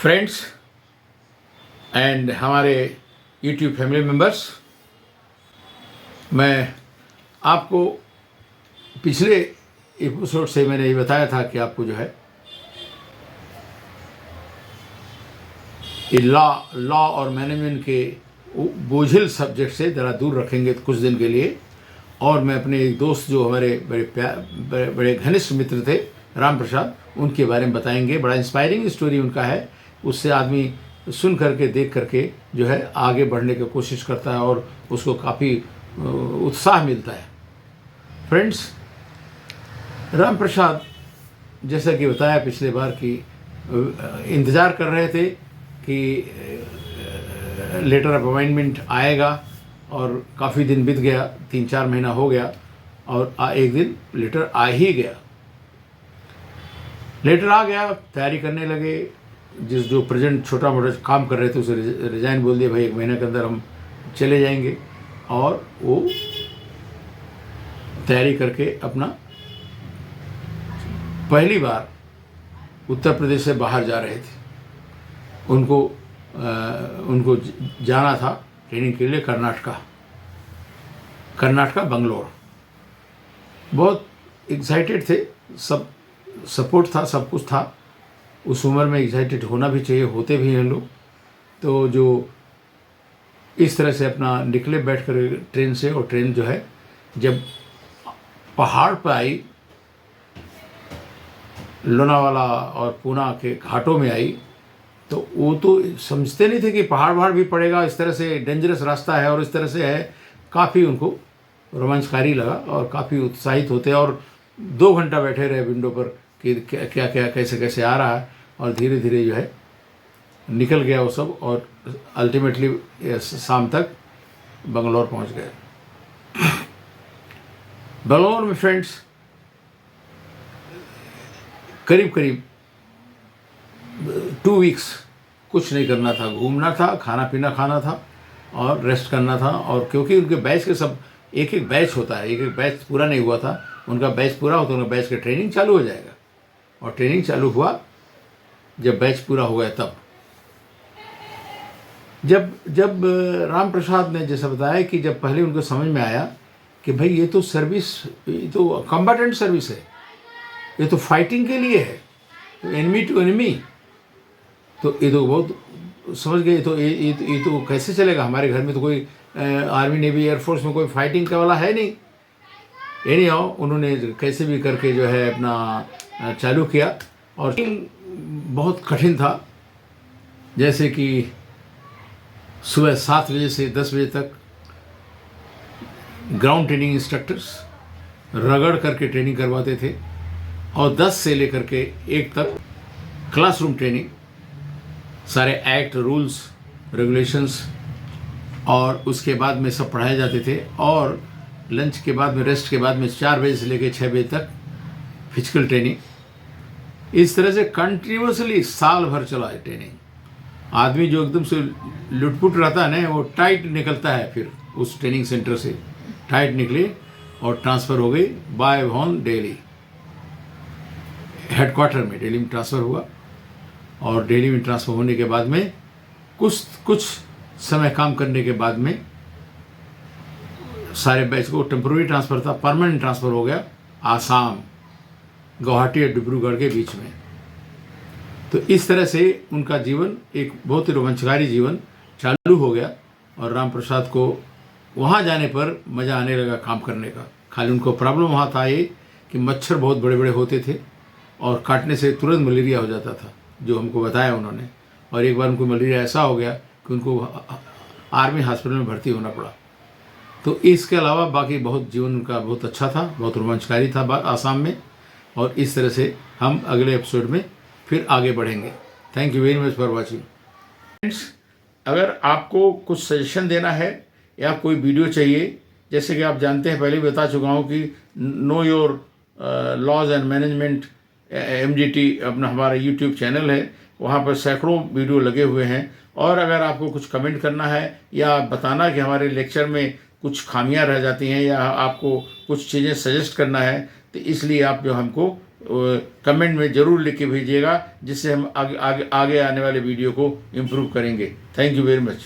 Friends and हमारे YouTube family members, मैं आपको पिछले एपिसोड से मैंने ये बताया था कि आपको जो है ये लॉ और मैनेजमेंट के बोझिल सब्जेक्ट से ज़रा दूर रखेंगे कुछ दिन के लिए। और मैं अपने एक दोस्त जो हमारे बड़े घनिष्ठ मित्र थे, राम प्रसाद, उनके बारे में बताएंगे। बड़ा इंस्पायरिंग स्टोरी उनका है, उससे आदमी सुन करके देख करके जो है आगे बढ़ने की कोशिश करता है और उसको काफ़ी उत्साह मिलता है। फ्रेंड्स, राम प्रसाद जैसा कि बताया पिछले बार कि इंतज़ार कर रहे थे कि लेटर ऑफ अपॉइंटमेंट आएगा और काफ़ी दिन बीत गया, 3-4 महीना हो गया और एक दिन लेटर आ ही गया। लेटर आ गया, तैयारी करने लगे। जो प्रेजेंट छोटा मोटा काम कर रहे थे उसे रिजाइन बोल दिया, भाई 1 महीने के अंदर हम चले जाएंगे। और वो तैयारी करके अपना पहली बार उत्तर प्रदेश से बाहर जा रहे थे। उनको जाना था ट्रेनिंग के लिए कर्नाटका बंगलोर। बहुत एक्साइटेड थे, सब सपोर्ट था, सब कुछ था। उस उम्र में एक्साइटेड होना भी चाहिए, होते भी हैं लोग। तो जो इस तरह से अपना निकले बैठ कर ट्रेन से, और ट्रेन जो है जब पहाड़ पर आई, लोनावाला और पूना के घाटों में आई, तो वो तो समझते नहीं थे कि पहाड़ भी पड़ेगा, इस तरह से डेंजरस रास्ता है और इस तरह से है। काफ़ी उनको रोमांचकारी लगा और काफ़ी उत्साहित होते, और 2 घंटा बैठे रहे विंडो पर कि क्या क्या कैसे आ रहा है। और धीरे धीरे जो है निकल गया वो सब, और अल्टीमेटली शाम तक बंगलौर पहुंच गए। बंगलौर में फ्रेंड्स करीब 2 वीक्स कुछ नहीं करना था, घूमना था, खाना पीना खाना था और रेस्ट करना था। और क्योंकि उनके बैच के सब एक बैच होता है, एक बैच पूरा नहीं हुआ था, उनका बैच पूरा होता, उनका बैच का ट्रेनिंग चालू हो जाएगा। और ट्रेनिंग चालू हुआ जब बैच पूरा हो गया तब। जब राम प्रसाद ने जैसा बताया कि जब पहले उनको समझ में आया कि भाई ये तो सर्विस, ये तो कॉम्बैटेंट सर्विस है, ये तो फाइटिंग के लिए है, तो एनिमी टू एनिमी, तो ये तो बहुत समझ गए। तो ये तो कैसे चलेगा, हमारे घर में तो कोई आर्मी नेवी एयरफोर्स में कोई फाइटिंग का वाला है नहीं। एनी हाउ उन्होंने कैसे भी करके जो है अपना चालू किया। और बहुत कठिन था, जैसे कि सुबह 7 बजे से 10 बजे तक ग्राउंड ट्रेनिंग इंस्ट्रक्टर्स रगड़ करके ट्रेनिंग करवाते थे, और 10 से लेकर के 1 तक क्लासरूम ट्रेनिंग, सारे एक्ट, रूल्स, रेगुलेशंस, और उसके बाद में सब पढ़ाए जाते थे। और लंच के बाद में, रेस्ट के बाद में 4 बजे से लेकर 6 बजे तक फिजिकल ट्रेनिंग। इस तरह से कंटिन्यूसली साल भर चला है ट्रेनिंग। आदमी जो एकदम से लुटपुट रहता है ना, वो टाइट निकलता है, फिर उस ट्रेनिंग सेंटर से टाइट निकले और ट्रांसफ़र हो गई बाय वॉन दिल्ली हेडक्वार्टर में। दिल्ली में ट्रांसफ़र हुआ, और दिल्ली में ट्रांसफ़र होने के बाद में कुछ समय काम करने के बाद में सारे बैच को टेम्पोररी ट्रांसफ़र था, परमानेंट ट्रांसफ़र हो गया आसाम, गुवाहाटी और डिब्रूगढ़ के बीच में। तो इस तरह से उनका जीवन एक बहुत ही रोमांचकारी जीवन चालू हो गया। और राम प्रसाद को वहाँ जाने पर मज़ा आने लगा काम करने का। खाली उनको प्रॉब्लम वहाँ था ये कि मच्छर बहुत बड़े बड़े होते थे और काटने से तुरंत मलेरिया हो जाता था, जो हमको बताया उन्होंने। और एक बार उनको मलेरिया ऐसा हो गया कि उनको आर्मी हॉस्पिटल में भर्ती होना पड़ा। तो इसके अलावा बाकी बहुत जीवन उनका बहुत अच्छा था, बहुत रोमांचकारी था आसाम में। और इस तरह से हम अगले एपिसोड में फिर आगे बढ़ेंगे। Thank you very much for watching. Friends, अगर आपको कुछ सजेशन देना है या कोई वीडियो चाहिए, जैसे कि आप जानते हैं, पहले भी बता चुका हूँ कि know your laws and management MGT अपना हमारा यूट्यूब चैनल है, वहाँ पर सैकड़ों वीडियो लगे हुए हैं। और अगर आपको कुछ कमेंट करना है या बताना कि हमारे लेक्चर में कुछ खामियां रह जाती हैं, या आपको कुछ चीज़ें सजेस्ट करना है, तो इसलिए आप जो हमको कमेंट में ज़रूर लिख के भेजिएगा, जिससे हम आगे आने वाले वीडियो को इम्प्रूव करेंगे। Thank you very much.